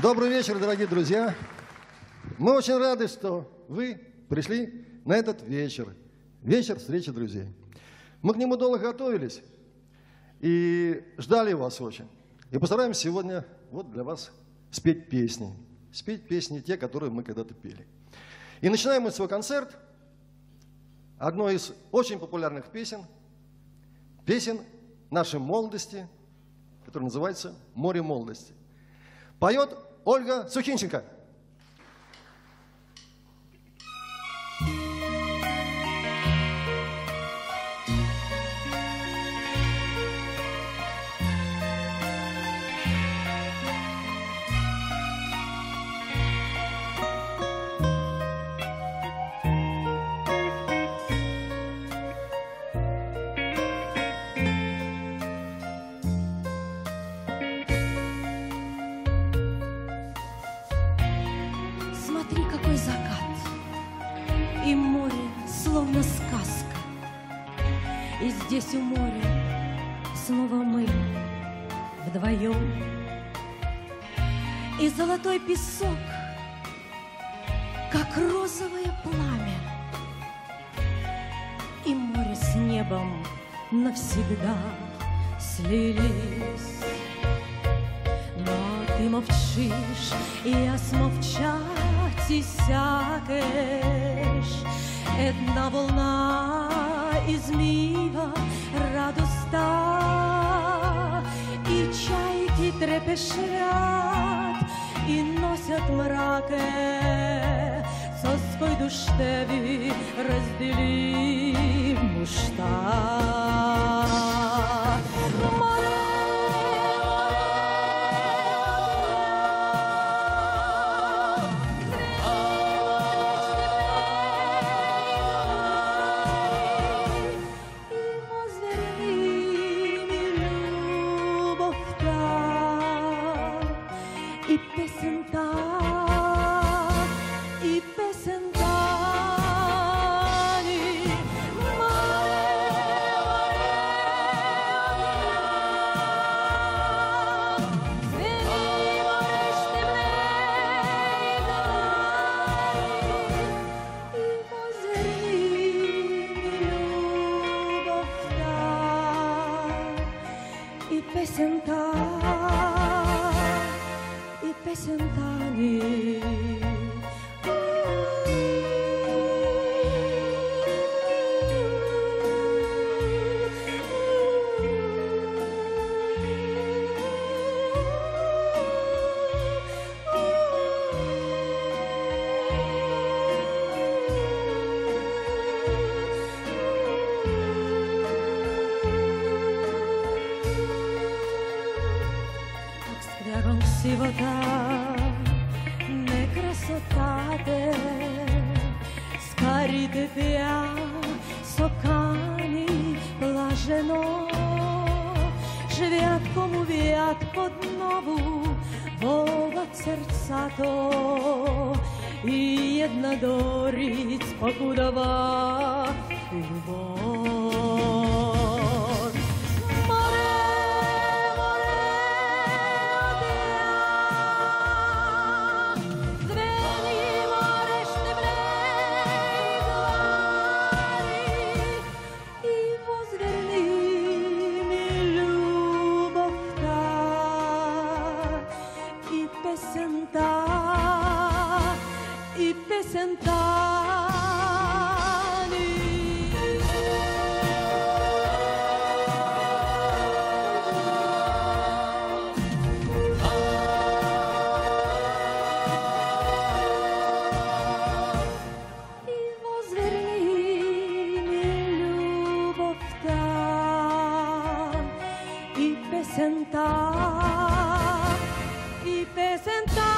Добрый вечер, дорогие друзья. Мы очень рады, что вы пришли на этот вечер. Вечер встречи друзей. Мы к нему долго готовились и ждали вас очень. И постараемся сегодня вот для вас спеть песни. Спеть песни те, которые мы когда-то пели. И начинаем мы свой концерт одной из очень популярных песен. Песен нашей молодости, которая называется «Море молодости». Поет Ольга Сухинченко. Смотри, какой закат, и море словно сказка. И здесь у моря снова мы вдвоем. И золотой песок, как розовое пламя. И море с небом навсегда слились. Но ты мовчиш, і я смовчать і сякеш. Една волна із міга радоста, і чайки трепещать, і носять мраке. Соской душтеві разделим мушта. І песента, і песента, і песента. Сентани. Сивота, не красоtate, scarite via, sokani блажено, живят вят под нову, волат серцато, и една дориц покудова любов. И песента. pesenta,